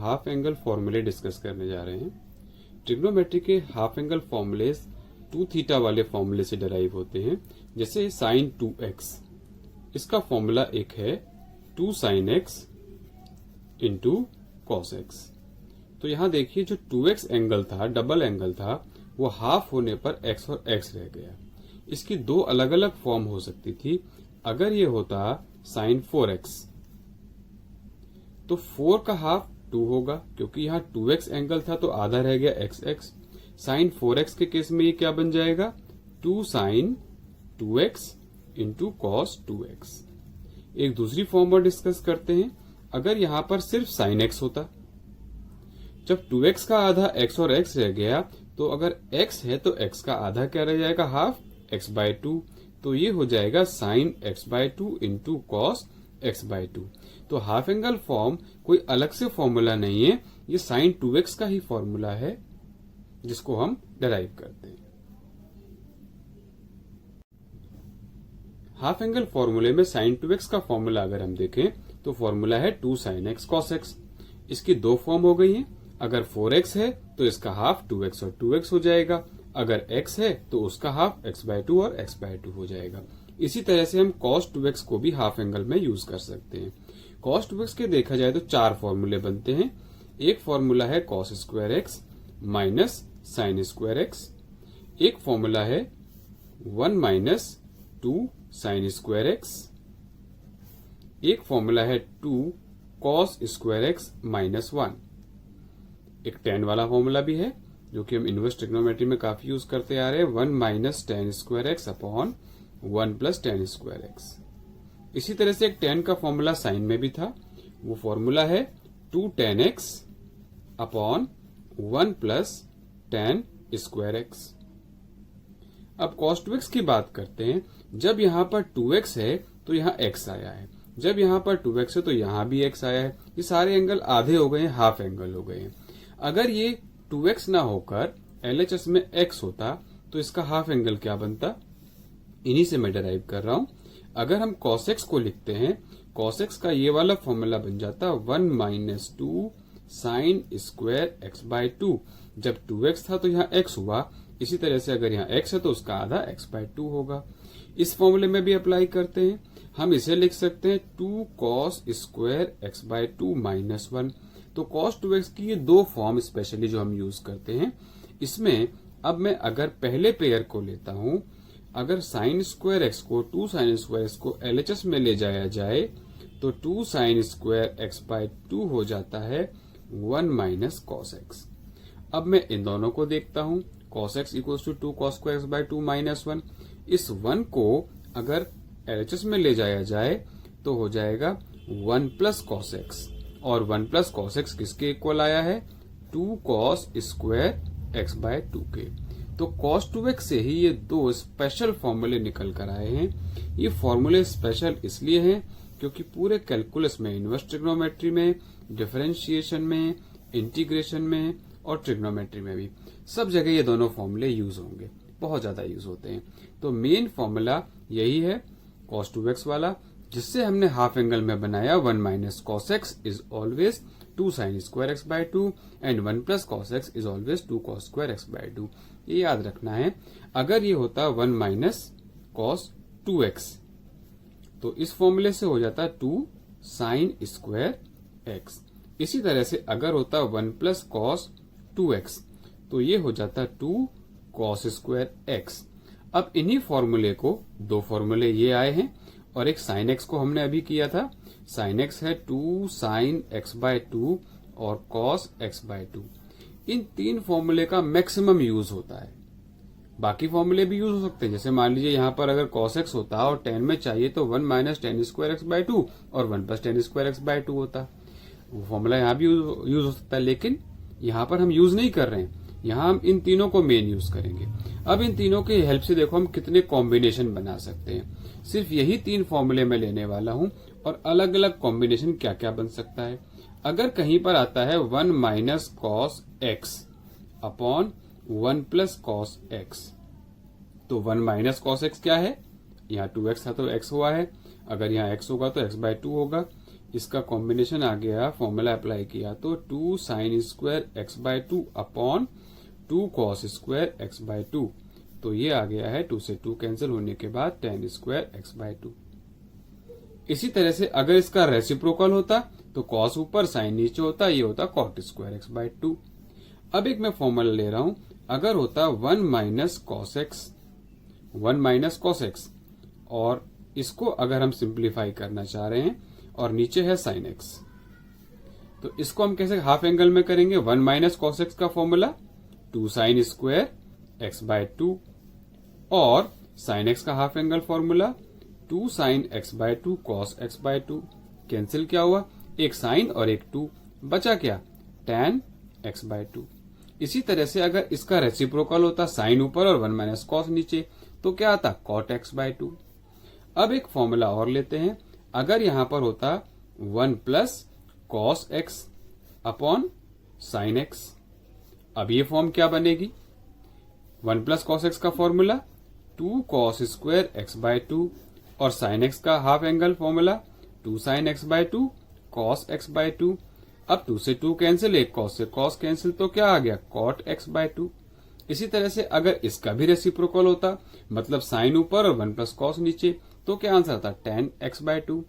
Half angle फॉर्मूले discuss करने जा रहे हैं। ट्रिग्नोमेट्री के हाफ एंगल फॉर्मूले 2 थीटा वाले फॉर्मूले से डराइव होते हैं। जैसे साइन 2x, इसका फॉर्मूला एक है 2 sin x into cos x। तो यहां देखिए जो 2x एंगल था, डबल एंगल था, वो हाफ होने पर x और x रह गया। इसकी दो अलग अलग फॉर्म हो सकती थी। अगर ये होता साइन 4x तो 4 का हाफ 2 होगा, क्योंकि यहां 2x एंगल था तो आधा रह गया xx। साइन 4x के केस में ये क्या बन जाएगा 2 sin 2x into cos 2x। एक दूसरी फॉर्म और डिस्कस करते हैं। अगर यहां पर सिर्फ साइन x होता, जब 2x का आधा x और x रह गया, तो अगर x है तो x का आधा क्या रह जाएगा हाफ x/2। तो ये हो जाएगा sign x/2 into cos x/2। तो हाफ एंगल फॉर्म कोई अलग से फॉर्मूला नहीं है, ये साइन 2x का ही फॉर्मूला है जिसको हम डिराइव करते हैं। हाफ एंगल फॉर्मूले में साइन 2x का फॉर्मूला अगर हम देखें तो फॉर्मूला है 2 sin x cos x। इसकी दो फॉर्म हो गई हैं। अगर 4x है तो इसका हाफ 2x और 2x हो जाएगा। अगर x है तो उसका हाफ x/2 और x/2 हो जाएगा। इसी तरह से हम cos 2x को भी हाफ एंगल में यूज कर सकते हैं। cos 2x के देखा जाए तो 4 फॉर्मूले बनते हैं। एक फॉर्मूला है cos square x minus sine square x। एक फॉर्मूला है 1 माइनस 2 साइन स्क्वायर x। एक फॉर्मूला है 2 cos स्क्वायर x माइनस 1। एक tan वाला फॉर्मूला भी है जो कि हम इनवर्स ट्रिग्नोमेट्री में काफी यूज करते आ रहे हैं, 1 minus tan square x upon 1 plus tan square x। इसी तरह से एक tan का फॉर्मूला साइन में भी था, वो फॉर्मूला है 2 tan x upon 1 plus tan square x। अब cos 2x की बात करते हैं। जब यहां पर 2x है तो यहां x आया है, जब यहां पर 2x है तो यहां भी x आया है। ये सारे एंगल आधे हो गए हैं, हाफ एंगल हो गए हैं। अगर ये 2x ना होकर LHS में x होता तो इसका हाफ एंगल क्या बनता, इन्हीं से मैं डिराइव कर रहा हूं। अगर हम cos x को लिखते हैं, cos x का ये वाला फॉर्मूला बन जाता 1 माइनस 2 साइन स्क्वायर x/2। जब 2x था तो यहाँ x हुआ, इसी तरह से अगर यहाँ x है तो उसका आधा x/2 होगा। इस फॉर्मूले में भी अप्लाई करते हैं। हम इसे लिख सकते हैं 2 cos स्क्वायर x/2 माइनस 1। तो cos 2x की ये दो फॉर्म स्पेशली जो हम यूज करते हैं। इसमें अब मैं अगर पहले पेयर को लेता हूं, अगर साइन स्क्वायर x को 2 साइन स्क्वायर x को LHS में ले जाया जाए तो 2 साइन स्क्वायर x/2 हो जाता है 1 माइनस cos x। अब मैं इन दोनों को देखता हूं, cos x equal to 2 cos square x/2 minus 1। इस 1 को अगर LHS में ले जाया जाए तो हो जाएगा 1 प्लस cos x, और 1 प्लस cos x किसके इक्वल आया है 2 cos स्क्वायर x/2 के। तो cos 2x से ही ये दो स्पेशल फॉर्मूले निकल कर आए हैं। ये फॉर्मूले स्पेशल इसलिए हैं क्योंकि पूरे कैलकुलस में, इनवर्स ट्रिग्नोमेट्री में, डिफरेंशिएशन में, इंटीग्रेशन में और ट्रिग्नोमेट्री में भी सब जगह ये दोनों फॉर्मूले यूज होंगे, बहुत ज्यादा यूज होते हैं। तो मेन फॉर्मूला यही है cos 2x वाला, जिससे हमने हाफ एंगल में बनाया 1 minus cos x is always 2 sine square x/2 and 1 plus cos x is always 2 cos square x/2। ये याद रखना है। अगर ये होता 1 माइनस cos 2x तो इस फॉर्मूले से हो जाता 2 साइन स्क्वायर x। इसी तरह से अगर होता 1 प्लस cos 2x तो ये हो जाता 2 cos स्क्वायर x। अब इन्हीं फॉर्मूले को, दो फॉर्मूले ये आए हैं और एक साइन x को हमने अभी किया था। साइन x है 2 साइन x/2 और cos x/2। इन तीन फॉर्मूले का मैक्सिमम यूज होता है। बाकी फॉर्मूले भी यूज हो सकते हैं। जैसे मान लीजिए यहाँ पर अगर cos x होता और tan में चाहिए तो 1 माइनस tan स्क्वायर x/2 और 1 प्लस tan स्क्वायर x/2 होता। वो फॉर्मूला यहाँ भी यूज हो सकता है, लेकिन यहाँ पर हम यूज नहीं कर रहे हैं। यहाँ हम इन तीनों को मेन यूज करेंगे। अब इन तीनों की हेल्प से देखो हम कितने कॉम्बिनेशन बना सकते हैं। सिर्फ यही 3 फॉर्मूले मैं लेने वाला हूं और अलग अलग कॉम्बिनेशन क्या क्या बन सकता है। अगर कहीं पर आता है 1 minus cos x upon 1 plus cos x, तो 1 माइनस cos x क्या है, यहाँ 2x था तो x हुआ है, अगर यहाँ x होगा तो x/2 होगा। इसका कॉम्बिनेशन आ गया, फॉर्मूला अप्लाई किया तो 2 sine square x by 2 upon 2 cos square x by 2। तो ये आ गया है 2 से 2 कैंसिल होने के बाद tan स्क्वायर एक्स बाय 2। इसी तरह से अगर इसका रेसिप्रोकल होता तो कॉस ऊपर साइन नीचे होता, ये होता कॉट स्क्वायर एक्स बाय 2। अब एक मैं फॉर्मूला ले रहा हूं, अगर होता 1 minus cos x, 1 minus cos x, और इसको अगर हम सिंप्लीफाई करना चाह रहे हैं और नीचे है साइन एक्स, तो इसको हम कैसे हाफ एंगल में करेंगे। 1 माइनस कॉस एक्स का formula 2 sine square x by 2 और साइन एक्स का half angle formula 2 sine x by 2 cos x by 2। Cancel क्या हुआ, एक साइन और एक 2, बचा क्या tan एक्स बाय 2। इसी तरह से अगर इसका रेसिप्रोकल होता साइन ऊपर और 1 माइनस कॉस नीचे, तो क्या आता कॉट एक्स बाय 2। अब एक फॉर्मूला और लेते हैं, अगर यहां पर होता 1 plus cos x upon sine x. अब ये फॉर्म क्या बनेगी, 1 प्लस कॉस एक्स का formula 2 cos square x by 2 और साइन एक्स का half angle formula 2 sine x by 2 cos x by 2। अब 2 से 2 कैंसिल, एक कॉस से कॉस कैंसिल, तो क्या आ गया कॉट एक्स बाय 2। इसी तरह से अगर इसका भी रेसिप्रोकल होता, मतलब साइन ऊपर और 1 प्लस कॉस नीचे, तो क्या आंसर आता tan एक्स बाय 2।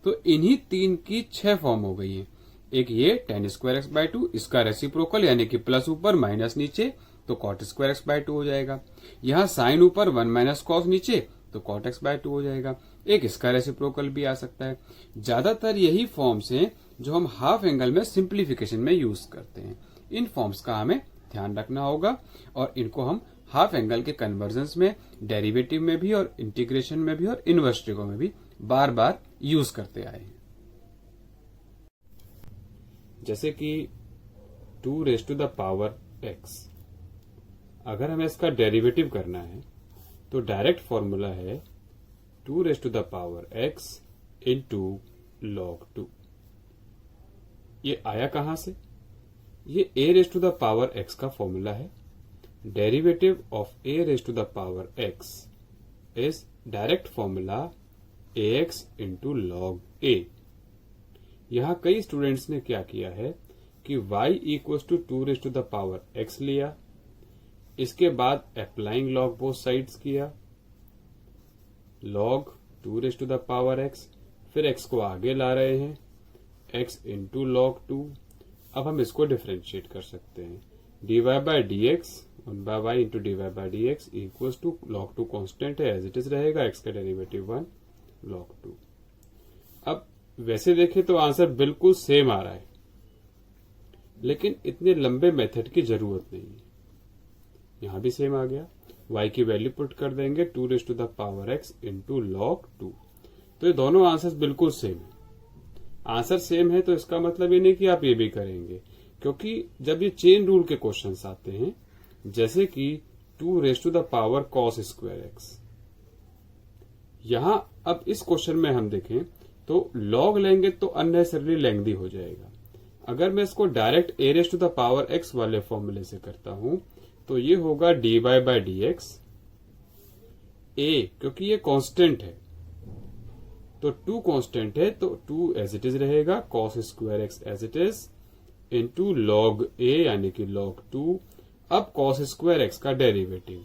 तो इन्हीं 3 की 6 फॉर्म हो गई है। एक ये tan स्क्वायर एक्स बाय 2, इसका रेसिप्रोकल यानी कि प्लस ऊपर माइनस नीचे, तो कॉट स्क्वायर एक्स बाय 2 हो जाएगा। यहाँ साइन ऊपर 1 माइनस कॉस नीचे, तो कॉट एक्स बाय 2 हो जाएगा। एक इसका रेसिप्रोकल भी आ सकता है। ज्यादातर यही फॉर्म्स हैं जो हम हाफ एंगल में सिंप्लीफिकेशन में यूज करते हैं। इन फॉर्म्स का हमें ध्यान रखना होगा और इनको हम हाफ एंगल के कन्वर्जन्स में, डेरिवेटिव में भी और इंटीग्रेशन में भी और इनवर्स ट्रिगो में भी बार बार यूज करते आए हैं। जैसे कि 2 raise to the power x, अगर हमें इसका डेरिवेटिव करना है तो डायरेक्ट फॉर्मूला है 2 raise to the power x into log 2। ये आया कहां से, ये a raise to the power x का फॉर्मूला है। Derivative of a raise to the power x is direct formula ax into log a। यहां कई स्टूडेंट्स ने क्या किया है कि y equal to 2 raise to the power x लिया, इसके बाद अप्लाइंग लॉग बोथ साइड्स किया, log 2 raise to the power x, फिर x को आगे ला रहे हैं x इंटू log 2। अब हम इसको डिफरेंशिएट कर सकते हैं, dy by dx 1 by y into dy by dx equals to log 2 constant है, एज इट इज रहेगा, x का डेरिवेटिव 1 log 2। अब वैसे देखें तो आंसर बिल्कुल सेम आ रहा है, लेकिन इतने लंबे मेथड की जरूरत नहीं है। यहां भी सेम आ गया, y की वैल्यू पुट कर देंगे 2 raise to the power x into log 2। तो ये दोनों आंसर्स बिल्कुल सेम है। आंसर सेम है तो इसका मतलब ये नहीं कि आप ये भी करेंगे, क्योंकि जब ये चेन रूल के क्वेश्चंस आते हैं, जैसे कि 2 raise to the power cos square x, यहां अब इस क्वेश्चन में हम देखें तो log लेंगे तो अननेसेसरली लेंथी हो जाएगा। अगर मैं इसको direct a raise to the power x वाले फॉर्मूले से करता हूं तो ये होगा dy बाय dx, a क्योंकि ये कांस्टेंट है तो 2 कांस्टेंट है तो 2 एज इट इज रहेगा, cos square x as it is into log a यानी कि log 2। अब cos स्क्वायर x का derivative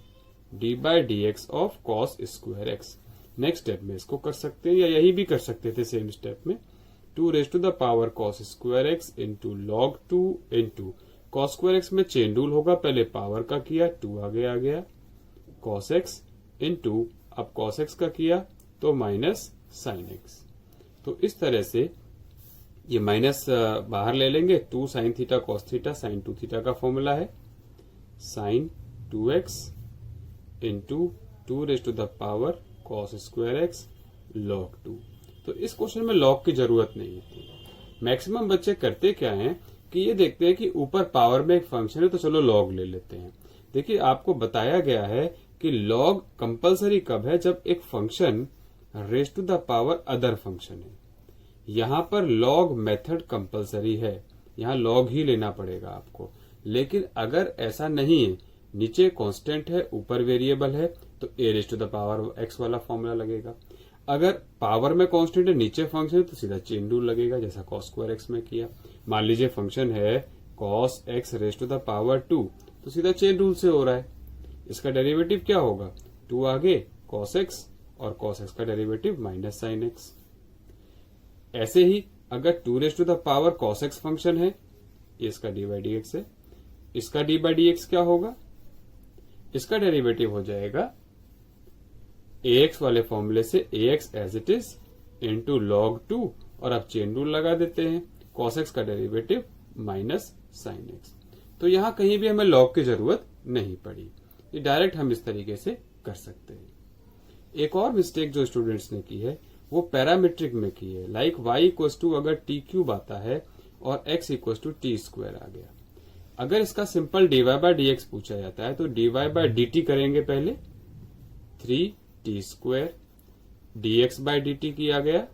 dy by dx of cos square x। Next step में इसको कर सकते हैं या यही भी कर सकते थे सेम स्टेप में, 2 raise to the power cos square x into log 2 into cos square x में चेन रूल होगा, पहले पावर का किया 2 आगे आ गया cos x इंटू अब cos x का किया तो माइनस साइन x। तो इस तरह से ये माइनस बाहर ले लेंगे, 2 sine theta cos theta sine 2 theta का फॉर्मूला है sine 2x into 2 raise to the power cos square x log 2। तो इस क्वेश्चन में log की जरूरत नहीं होती। मैक्सिमम बच्चे करते क्या हैं कि ये देखते हैं कि ऊपर पावर में एक फंक्शन है तो चलो log ले लेते हैं। देखिए आपको बताया गया है कि log कंपलसरी कब है, जब एक function raise to the power other function है। यहां पर log मेथड कंपलसरी है, यहां log ही लेना पड़ेगा आपको। लेकिन अगर ऐसा नहीं है, नीचे कांस्टेंट है ऊपर वेरिएबल है, तो a raise to the power x वाला फॉर्मूला लगेगा। अगर पावर में कांस्टेंट है, नीचे फंक्शन है, तो सीधा चेन रूल लगेगा, जैसा cos स्क्वायर एक्स में किया। मान लीजिए फंक्शन है cos x raise to the power 2, तो सीधा चेन रूल से हो रहा है। इसका डेरिवेटिव क्या होगा, 2 आगे cos x और cos x का डेरिवेटिव माइनस साइन x। ऐसे ही अगर 2 raise to the power cos x function है, ये इसका डी बाई डी एक्स है, इसका डी बाई डी एक्स क्या होगा, इसका डेरिवेटिव हो जाएगा ax वाले फॉर्मूले से ax as it is into log 2, और अब चेन रूल लगा देते हैं, cos x का डेरिवेटिव माइनस साइन x। तो यहां कहीं भी हमें log की जरूरत नहीं पड़ी, ये डायरेक्ट हम इस तरीके से कर सकते हैं। एक और मिस्टेक जो स्टूडेंट्स ने की है वो पैरामीट्रिक में की है, लाइक y इक्वल टू अगर टी क्यूब आता है और x equal to T square आ गया। अगर इसका simple dy by D X पूछा जाता है तो dy बाय डी टी करेंगे पहले, 3t square, dx by d t किया गया,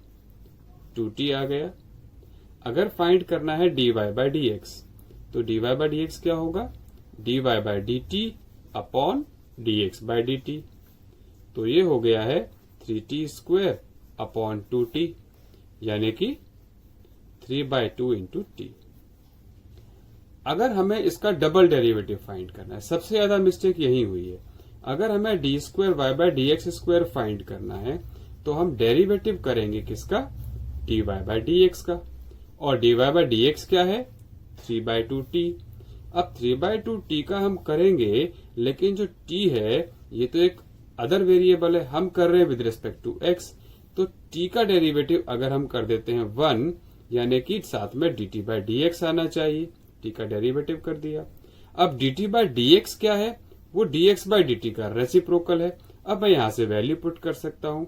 2t आ गया। अगर फाइंड करना है dy बाय डी एक्स, तो dy बाय डी एक्स क्या होगा, dy by d t upon dx by d t. तो ये हो गया है 3t स्क्वायर अपॉन 2t, यानी कि 3/2 इंटू टी। अगर हमें इसका डबल डेरिवेटिव फाइंड करना है, सबसे ज्यादा मिस्टेक यही हुई है। अगर हमें d square y by D x square find करना है तो हम डेरिवेटिव करेंगे किसका, d y by D x का, और d y by D x क्या है, 3/2t। अब 3/2t का हम करेंगे, लेकिन जो t है ये तो एक अदर वेरिएबल है, हम कर रहे हैं विद रिस्पेक्ट टू x, तो t का डेरिवेटिव अगर हम कर देते हैं 1, यानी कि साथ में dt बाय डी एक्स आना चाहिए, t का डेरिवेटिव कर दिया। अब dt बाय डी एक्स क्या है, वो dx बाय dt का रेसिप्रोकल है। अब मैं यहां से वैल्यू पुट कर सकता हूं,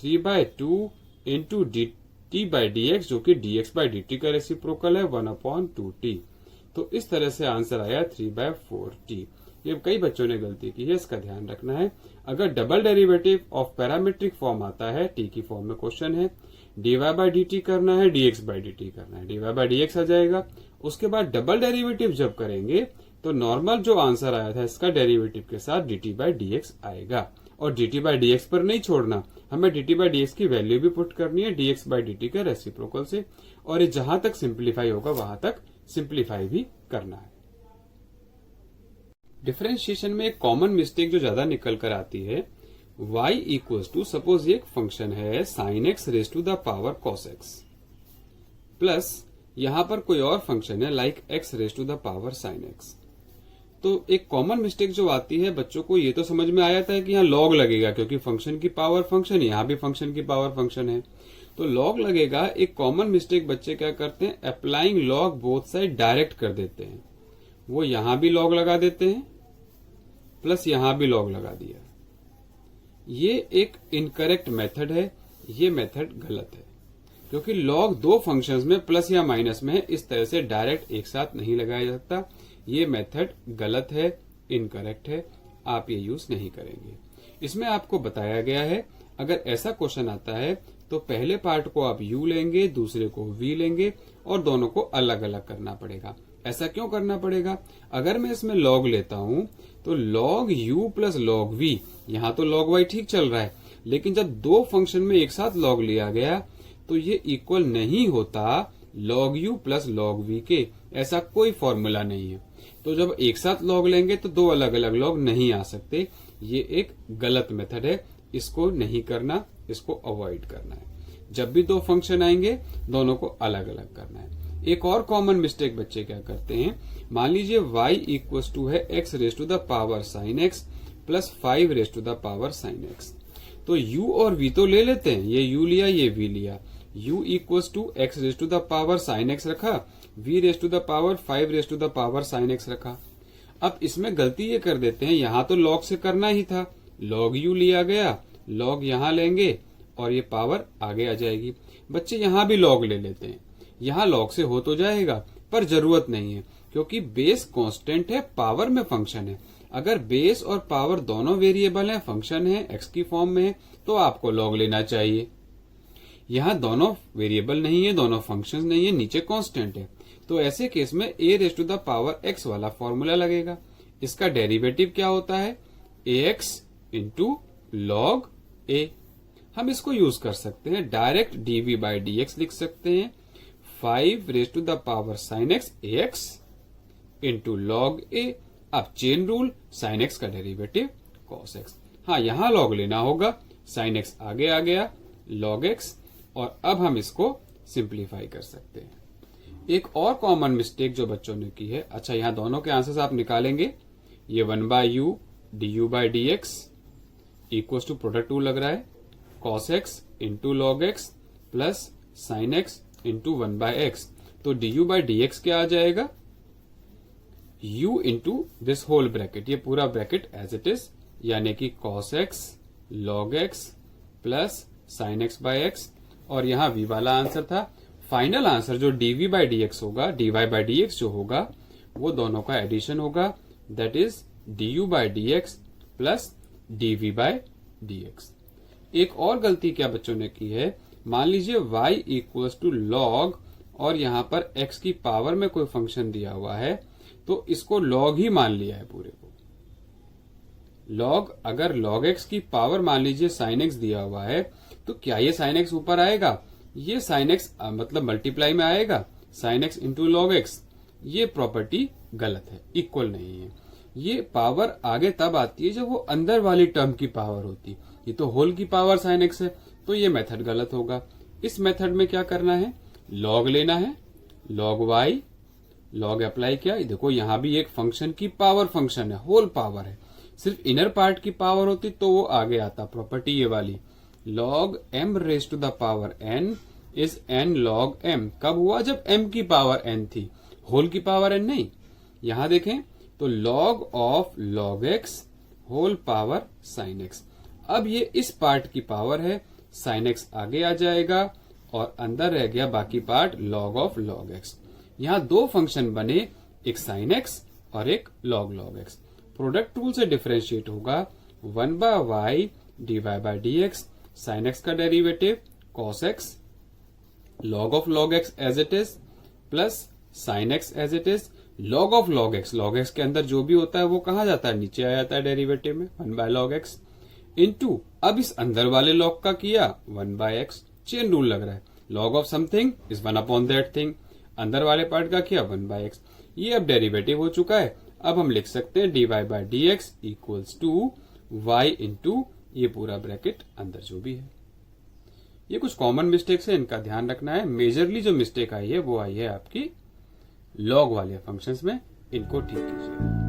3/2 इंटू dt बाय dx, जो कि dx बाय dt का रेसिप्रोकल है, 1/2t। तो इस तरह से आंसर आया 3/4t। ये कई बच्चों ने गलती की है, इसका ध्यान रखना है। अगर double derivative of parametric form आता है, टी की फॉर्म में क्वेश्चन है, dy बाय dt करना है, dx बाय dt करना है, dy बाय dx आ जाएगा। उसके बाद डबल डेरिवेटिव जब करेंगे तो नॉर्मल जो आंसर आया था इसका डेरिवेटिव के साथ dt बाय dx आएगा, और dt बाय dx पर नहीं छोड़ना, हमें dt बाय dx की वैल्यू भी पुट करनी है dx बाय dt के रेसिप्रोकल से, और ये जहां तक सिंप्लीफाई होगा वहां तक सिंप्लीफाई भी करना है। डिफरेंशिएशन में एक कॉमन मिस्टेक जो ज्यादा निकल कर आती है, y इक्वल टू, सपोज ये एक फंक्शन है sine x raise to the power cos x, plus यहां पर कोई और फंक्शन है like x raise to the power sine x. तो एक कॉमन मिस्टेक जो आती है, बच्चों को ये तो समझ में आ जाता है कि यहाँ लॉग लगेगा, क्योंकि फंक्शन की पावर फंक्शन, यहाँ भी फंक्शन की पावर फंक्शन है, तो लॉग लगेगा। एक कॉमन मिस्टेक बच्चे क्या करते हैं, applying log both side direct कर देते हैं। वो यहां भी लॉग लगा देते हैं, प्लस यहां भी लॉग लगा दिया। ये एक इनकरेक्ट मेथड है, ये मेथड गलत है, क्योंकि लॉग दो फंक्शंस में प्लस या माइनस में है, इस तरह से डायरेक्ट एक साथ नहीं लगाया जा सकता। ये मेथड गलत है, इनकरेक्ट है, आप ये यूज नहीं करेंगे। इसमें आपको बताया गया है, अगर ऐसा क्वेश्चन आता है तो पहले पार्ट को आप u लेंगे, दूसरे को v लेंगे, और दोनों को अलग अलग करना पड़ेगा। ऐसा क्यों करना पड़ेगा, अगर मैं इसमें log लेता हूं तो log u plus log v, यहां तो log y ठीक चल रहा है, लेकिन जब दो फंक्शन में एक साथ log लिया गया तो ये इक्वल नहीं होता log u plus log v के, ऐसा कोई फॉर्मूला नहीं है। तो जब एक साथ log लेंगे तो दो अलग अलग log नहीं आ सकते, ये एक गलत मेथड है, इसको नहीं करना, इसको अवॉइड करना है। जब भी दो फंक्शन आएंगे दोनों को अलग अलग करना है। एक और कॉमन मिस्टेक बच्चे क्या करते हैं, मान लीजिए y इक्वल टू है x raise to the power sine x plus 5 raise to the power sine x। तो u और v तो ले लेते हैं, ये u लिया, ये v लिया, u equal to x raise to the power sine x रखा, v raise to the power 5 raise to the power sine x रखा। अब इसमें गलती ये कर देते हैं, यहां तो log से करना ही था, log u लिया गया, log यहां लेंगे और ये पावर आगे आ जाएगी। बच्चे यहां भी log ले लेते हैं, यहां log से हो तो जाएगा, पर जरूरत नहीं है, क्योंकि बेस कांस्टेंट है, पावर में फंक्शन है। अगर बेस और पावर दोनों वेरिएबल है, फंक्शन है, x की फॉर्म में है, तो आपको log लेना चाहिए। यहां दोनों वेरिएबल नहीं है, दोनों फंक्शंस नहीं है, नीचे कांस्टेंट है, तो ऐसे केस में a raise to the power x वाला फॉर्मूला लगेगा। इसका डेरिवेटिव क्या होता है, ax इंटू log a। हम इसको यूज कर सकते हैं, डायरेक्ट dv बाई dx लिख सकते हैं 5 raise to the power sine x ax into log a। अब चेन रूल, साइन एक्स का डेरिवेटिव cos x। हाँ, यहां लॉग लेना होगा, साइन एक्स आगे आ गया log x, और अब हम इसको सिंप्लीफाई कर सकते हैं। एक और कॉमन मिस्टेक जो बच्चों ने की है, अच्छा यहां दोनों के आंसर्स आप निकालेंगे, ये 1/u du by dx equals to product टू लग रहा है cos x into log x plus sine x into 1/x। तो du बाई dx क्या आ जाएगा, u into this whole bracket, ये पूरा ब्रैकेट एज इट इज, यानी कि cos x log x plus sine x by x. और यहां v वाला आंसर था। फाइनल आंसर जो dv बाई dx होगा, dy बाई dx जो होगा, वो दोनों का एडिशन होगा, that is du by dx plus dv by dx। एक और गलती क्या बच्चों ने की है, मान लीजिए y इक्वल्स टू लॉग और यहां पर x की पावर में कोई फंक्शन दिया हुआ है, तो इसको log ही मान लिया है पूरे को। लॉग, अगर log x की पावर मान लीजिए sin x दिया हुआ है, तो क्या ये sin x ऊपर आएगा, ये sin x मतलब मल्टीप्लाई में आएगा, sin x into log x. ये प्रॉपर्टी गलत है, इक्वल नहीं है। ये पावर आगे तब आती है जब वो अंदर वाली टर्म की पावर होती, ये तो होल की पावर sin x है, तो ये मेथड गलत होगा। इस मेथड में क्या करना है, लॉग लेना है, log y, लॉग अप्लाई किया, देखो यहां भी एक फंक्शन की पावर फंक्शन है, होल पावर है, सिर्फ इनर पार्ट की पावर होती तो वो आगे आता, प्रॉपर्टी ये वाली log m raise to the power n is n log m। कब हुआ, जब m की पावर n थी, होल की पावर n नहीं। यहां देखें तो log of log x whole power sin x। अब ये इस पार्ट की पावर है, sin x आगे आ जाएगा और अंदर रह गया बाकी part log of log x। यहां दो फंक्शन बने, एक sin x और एक log x। प्रोडक्ट रूल से डिफरेंशिएट होगा 1/y dy by dx, sin x का derivative cos x, log of log x as it is plus sin x as it is, log of log x के अंदर जो भी होता है वो कहां जाता है, नीचे आ जाता है डेरिवेटिव में 1/log x इंटू, अब इस अंदर वाले log का किया 1/x, चेन रूल लग रहा है, log of something is 1 that thing, अंदर वाले पार्ट का किया 1/x। ये अब डेरिवेटिव हो चुका है। अब हम लिख सकते हैं dy by dx equals to y into ये पूरा ब्रैकेट अंदर जो भी है। ये कुछ कॉमन मिस्टेक्स है, इनका ध्यान रखना है। मेजरली जो मिस्टेक आई है वो आई है आपकी लॉग वाले फंक्शंस में, इनको ठीक कीजिए।